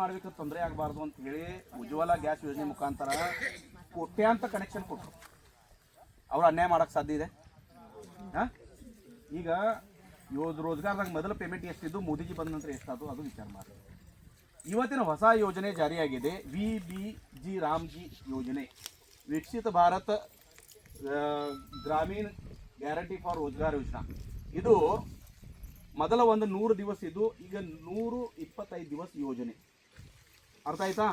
ಮಾಡಬೇಕು ತೊಂದರೆ ಆಗಬಾರ್ದು ಅಂತ ಹೇಳಿ ಉಜ್ವಲ ಗ್ಯಾಸ್ ಯೋಜನೆ ಮುಖಾಂತರ ಕೋಟ್ಯಾಂತ ಕನೆಕ್ಷನ್ ಕೊಟ್ಟರು. ಅವ್ರು ಅನ್ಯಾಯ ಮಾಡೋಕ್ಕೆ ಸಾಧ್ಯ ಇದೆ? ಹಾಂ, ಈಗ ರೋಜ್ಗಾರ್ದಾಗ ಮೊದಲ ಪೇಮೆಂಟ್ ಎಷ್ಟಿದ್ದು, ಮೋದಿಜಿ ಬಂದ ನಂತರ ಎಷ್ಟಾದವು ಅದು ವಿಚಾರ ಮಾಡಿ. ಇವತ್ತಿನ ಹೊಸ ಯೋಜನೆ ಜಾರಿಯಾಗಿದೆ, VBG ರಾಮ್ಜಿ ಯೋಜನೆ, ವಿಕಸಿತ ಭಾರತ ಗ್ರಾಮೀಣ ಗ್ಯಾರಂಟಿ ಫಾರ್ ರೋಜ್ಗಾರ್ ಯೋಜನಾ. ಇದು ಮೊದಲ ಒಂದು 100 ದಿವಸ ಇದ್ದು, ಈಗ 125 ದಿವಸ ಯೋಜನೆ. ಅರ್ಥ ಆಯ್ತಾ?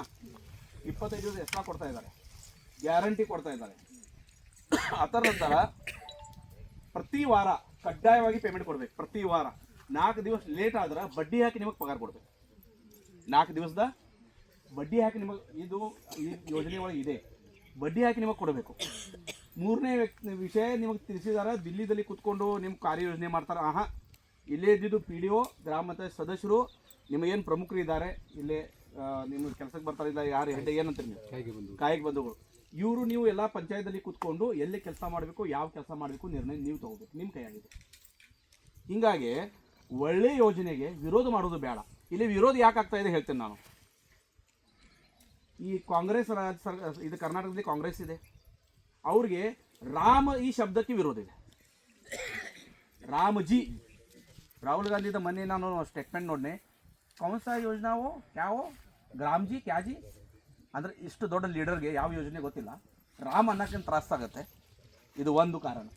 25 ದಿವಸ ಎಕ್ಸ್ಟ್ರಾ ಕೊಡ್ತಾ ಇದ್ದಾರೆ, ಗ್ಯಾರಂಟಿ ಕೊಡ್ತಾ ಇದ್ದಾರೆ. ಅದರ ನಂತರ ಪ್ರತಿ ವಾರ ಕಡ್ಡಾಯವಾಗಿ ಪೇಮೆಂಟ್ ಕೊಡ್ಬೇಕು. ಪ್ರತಿ ವಾರ 4 ದಿವಸ ಲೇಟ್ ಆದ್ರೆ ಬಡ್ಡಿ ಹಾಕಿ ನಿಮಗೆ ಪಗಾರ ಕೊಡ್ಬೇಕು. 4 ದಿವಸದ ಬಡ್ಡಿ ಹಾಕಿ ನಿಮಗೆ, ಇದು ಈ ಯೋಜನೆ ಒಳಗೆ ಇದೆ, ಬಡ್ಡಿ ಹಾಕಿ ನಿಮಗೆ ಕೊಡಬೇಕು. 3ನೇ ವಿಷಯ ನಿಮಗೆ ತಿಳಿಸಿದಾರೆ, ದಿಲ್ಲಿದಲ್ಲಿ ಕೂತ್ಕೊಂಡು ನಿಮ್ಮ ಕಾರ್ಯಯೋಜನೆ ಮಾಡ್ತಾರೆ. ಇಲ್ಲೇ ಇದ್ದಿದ್ದು PDO ಗ್ರಾಮ ಪಂಚಾಯತ್ ಸದಸ್ಯರು, ನಿಮಗೇನು ಪ್ರಮುಖರು ಇದ್ದಾರೆ ಇಲ್ಲೇ ನಿಮಗೆ ಕೆಲಸಕ್ಕೆ ಬರ್ತಾರೆ, ಇಲ್ಲ ಯಾರು ಹೆಡ್ ಏನಂತೀರಿ ನೀವು, ಕಾಯಿಗೆ ಬಂಧುಗಳು, ಇವರು ನೀವು ಎಲ್ಲ ಪಂಚಾಯತ್ದಲ್ಲಿ ಕೂತ್ಕೊಂಡು ಎಲ್ಲಿ ಕೆಲಸ ಮಾಡಬೇಕು, ಯಾವ ಕೆಲಸ ಮಾಡಬೇಕು ನಿರ್ಣಯ ನೀವು ತಗೋಬೇಕು, ನಿಮ್ಮ ಕೈಯಾಗಿದೆ. ಹೀಗಾಗಿ ಒಳ್ಳೆ ಯೋಜನೆಗೆ ವಿರೋಧ ಮಾಡೋದು ಬೇಡ. ಇಲ್ಲಿ ವಿರೋಧ ಯಾಕೆ ಆಗ್ತಾ ಇದೆ ಹೇಳ್ತೇನೆ ನಾನು. ಈ ಕಾಂಗ್ರೆಸ್ ಇದು ಕರ್ನಾಟಕದಲ್ಲಿ ಕಾಂಗ್ರೆಸ್ ಇದೆ, ಅವ್ರಿಗೆ ರಾಮ ಈ ಶಬ್ದಕ್ಕೆ ವಿರೋಧ ಇದೆ. ರಾಮಜಿ, ರಾಹುಲ್ ಗಾಂಧಿದ ಮೊನ್ನೆ ನಾನು ಸ್ಟೇಟ್ಮೆಂಟ್ ನೋಡಿದೆ, ಕೌನ್ಸಾ ಯೋಜನಾವೋ ಯಾವೋ ಗ್ರಾಮ್ಜಿ ಕ್ಯಾಜಿ ಅಂದರೆ ಇಷ್ಟು ದೊಡ್ಡ ಲೀಡರ್ಗೆ ಯಾವ ಯೋಜನೆ ಗೊತ್ತಿಲ್ಲ, ರಾಮ್ ಅನ್ನೋಕ್ಕೆ ತ್ರಾಸಾಗುತ್ತೆ. ಇದು ಒಂದು ಕಾರಣ.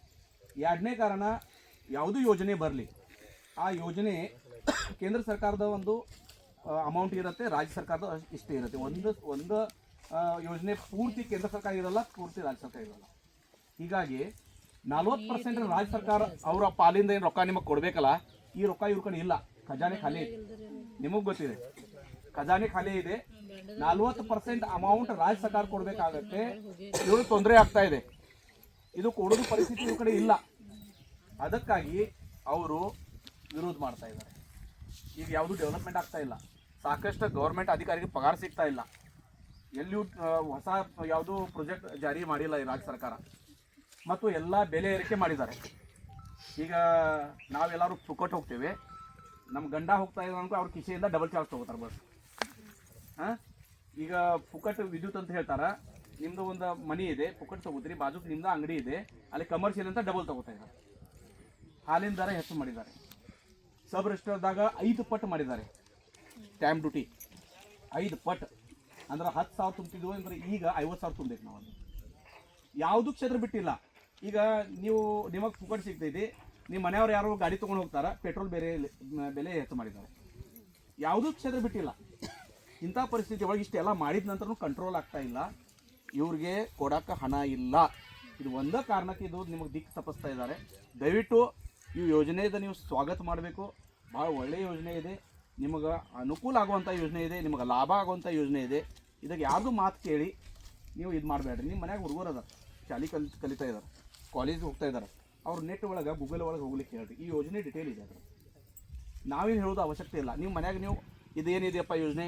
2ನೇ ಕಾರಣ, ಯಾವುದೂ ಯೋಜನೆ ಬರಲಿ, ಆ ಯೋಜನೆ ಕೇಂದ್ರ ಸರ್ಕಾರದ ಒಂದು ಅಮೌಂಟ್ ಇರುತ್ತೆ, ರಾಜ್ಯ ಸರ್ಕಾರದ ಇಷ್ಟೇ ಇರುತ್ತೆ. ಒಂದು ಯೋಜನೆ ಪೂರ್ತಿ ಕೇಂದ್ರ ಸರ್ಕಾರ ಇರೋಲ್ಲ, ಪೂರ್ತಿ ರಾಜ್ಯ ಸರ್ಕಾರ ಇರೋಲ್ಲ. ಹೀಗಾಗಿ 40% ರಾಜ್ಯ ಸರ್ಕಾರ ಅವರ ಪಾಲಿಂದ ಏನು ರೊಕ್ಕ ನಿಮಗೆ ಕೊಡಬೇಕಲ್ಲ, ಈ ರೊಕ್ಕ ಇವ್ರ ಕಡೆ ಇಲ್ಲ, ಖಜಾನೆ ಖಾಲಿ ಇದೆ. ನಿಮಗೆ ಗೊತ್ತಿದೆ, ಖಜಾನೆ ಖಾಲಿ ಇದೆ. 40% ಅಮೌಂಟ್ ರಾಜ್ಯ ಸರ್ಕಾರ ಕೊಡಬೇಕಾಗತ್ತೆ. ಇವ್ರಿಗೆ ತೊಂದರೆ ಆಗ್ತಾ ಇದೆ, ಇದು ಕೊಡೋದು ಪರಿಸ್ಥಿತಿ ಇವ್ರ ಕಡೆ ಇಲ್ಲ. ಅದಕ್ಕಾಗಿ ಅವರು ವಿರೋಧ ಮಾಡ್ತಾ ಇದ್ದಾರೆ. ಈಗ ಯಾವುದು ಡೆವಲಪ್ಮೆಂಟ್ ಆಗ್ತಾ ಇಲ್ಲ, ಸಾಕಷ್ಟು ಗೌರ್ಮೆಂಟ್ ಅಧಿಕಾರಿಗೆ ಪಗಾರ ಸಿಗ್ತಾ ಇಲ್ಲ, ಎಲ್ಲಿಯೂ ಹೊಸ ಯಾವುದು ಪ್ರಾಜೆಕ್ಟ್ ಜಾರಿ ಮಾಡಿಲ್ಲ ಈ ರಾಜ್ಯ ಸರ್ಕಾರ, ಮತ್ತು ಎಲ್ಲ ಬೆಲೆ ಏರಿಕೆ ಮಾಡಿದ್ದಾರೆ. ಈಗ ನಾವೆಲ್ಲರೂ ಪುಕ್ಕಟ್ಟು ಹೋಗ್ತೇವೆ, ನಮ್ಮ ಗಂಡ ಹೋಗ್ತಾ ಇದ್ದಾರೆ ಅನ್ಕೋ ಅವ್ರ ಕಿಸೆಯಿಂದ ಡಬಲ್ ಚಾರ್ಜ್ ತೊಗೋತಾರೆ ಬಸ್. ಈಗ ಪುಕ್ಕಟ್ ವಿದ್ಯುತ್ ಅಂತ ಹೇಳ್ತಾರೆ, ನಿಮ್ಮದು ಒಂದು ಮನಿ ಇದೆ ಪುಕ್ಕಟ್ ತೊಗೋತೀರಿ, ಬಾಜುಕ್ ನಿಮ್ಮದು ಅಂಗಡಿ ಇದೆ, ಅಲ್ಲಿ ಕಮರ್ಷಿಯಲ್ ಅಂತ ಡಬಲ್ ತೊಗೋತಾ ಇದ್ದಾರೆ. ಹಾಲಿನ ದರ ಹೆಚ್ಚು ಮಾಡಿದ್ದಾರೆ, ಸಬ್ ರಿಜಿಸ್ಟರ್ದಾಗ 5 ಪಟ್ಟು ಮಾಡಿದ್ದಾರೆ. ಸ್ಟ್ಯಾಂಪ್ ಡ್ಯೂಟಿ 5 ಪಟ್ಟು ಅಂದ್ರೆ 10,000 ತುಂಬ್ತಿದ್ವು ಅಂದ್ರೆ ಈಗ 50,000 ತುಂಬಬೇಕು. ನಾವು ಯಾವುದೂ ಕ್ಷೇತ್ರ ಬಿಟ್ಟಿಲ್ಲ. ಈಗ ನಿಮಗೆ ಪುಕ್ಕಟ್ ಸಿಗ್ತೈತಿ, ನಿಮ್ಮ ಮನೆಯವ್ರು ಯಾರು ಗಾಡಿ ತೊಗೊಂಡು ಹೋಗ್ತಾರೆ, ಪೆಟ್ರೋಲ್ ಬೆಲೆ ಹೆಚ್ಚು ಮಾಡಿದ್ದಾರೆ. ಯಾವುದೂ ಕ್ಷೇತ್ರ ಬಿಟ್ಟಿಲ್ಲ. ಇಂಥ ಪರಿಸ್ಥಿತಿ ಒಳಗೆ ಇಷ್ಟೆಲ್ಲ ಮಾಡಿದ ನಂತರ ಕಂಟ್ರೋಲ್ ಆಗ್ತಾ ಇಲ್ಲ. ಇವ್ರಿಗೆ ಕೊಡೋಕ್ಕೆ ಹಣ ಇಲ್ಲ. ಇದು ಒಂದೇ ಕಾರಣಕ್ಕೆ ಇದು ನಿಮಗೆ ದಿಕ್ಕು ತಪ್ಪಿಸ್ತಾ ಇದ್ದಾರೆ. ದಯವಿಟ್ಟು ಈ ಯೋಜನೆಯಿಂದ ನೀವು ಸ್ವಾಗತ ಮಾಡಬೇಕು. ಭಾಳ ಒಳ್ಳೆಯ ಯೋಜನೆ ಇದೆ, ನಿಮಗೆ ಅನುಕೂಲ ಆಗುವಂಥ ಯೋಜನೆ ಇದೆ, ನಿಮಗೆ ಲಾಭ ಆಗುವಂಥ ಯೋಜನೆ ಇದೆ. ಇದಕ್ಕೆ ಯಾರ್ದು ಮಾತು ಕೇಳಿ ನೀವು ಇದು ಮಾಡಬೇಡ್ರಿ. ನಿಮ್ಮ ಮನ್ಯಾಗ ಹುಡುಗರು ಅದ ಶಾಲೆ ಕಲಿತಾ ಇದ್ದಾರೆ, ಕಾಲೇಜಿಗೆ ಹೋಗ್ತಾ ಇದ್ದಾರೆ, ಅವ್ರು ನೆಟ್ ಒಳಗೆ ಗೂಗಲ್ ಒಳಗೆ ಹೋಗ್ಲಿಕ್ಕೆ ಹೇಳ್ರಿ, ಈ ಯೋಜನೆ ಡಿಟೇಲ್ ಇದೆ. ಅದ್ರ ನಾವೇನು ಹೇಳೋದು ಅವಶ್ಯಕತೆ ಇಲ್ಲ. ನಿಮ್ಮ ಮನ್ಯಾಗ ನೀವು ಇದೇನಿದೆಯಪ್ಪ ಯೋಜನೆ,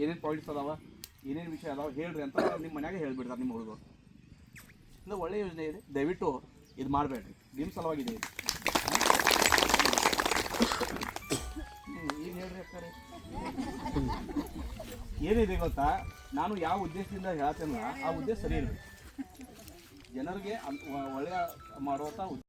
ಏನೇನು ಪಾಯಿಂಟ್ಸ್ ಅದಾವ, ಏನೇನು ವಿಷಯ ಅದಾವ ಹೇಳ್ರಿ ಅಂತ ನಿಮ್ಮ ಮನ್ಯಾಗ ಹೇಳ್ಬಿಡ್ತಾರೆ ನಿಮ್ಮ ಹುಡುಗರು. ಇದು ಒಳ್ಳೆಯ ಯೋಜನೆ ಇದೆ, ದಯವಿಟ್ಟು ಇದು ಮಾಡಬೇಡ್ರಿ. ನಿಮ್ಮ ಸಲುವಾಗಿದೆ ಇದು. ಈಗ ಹೇಳ್ರಿ ಅಕ್ಕಾರೆ, ಏನಿದೆ ಗೊತ್ತಾ, ನಾನು ಯಾವ ಉದ್ದೇಶದಿಂದ ಹೇಳ್ತೇನಲ್ಲ ಆ ಉದ್ದೇಶ ಸರಿ ಇರಬೇಕು, ಜನರಿಗೆ ಒಳ್ಳೆಯ ಮಾಡುವಂಥ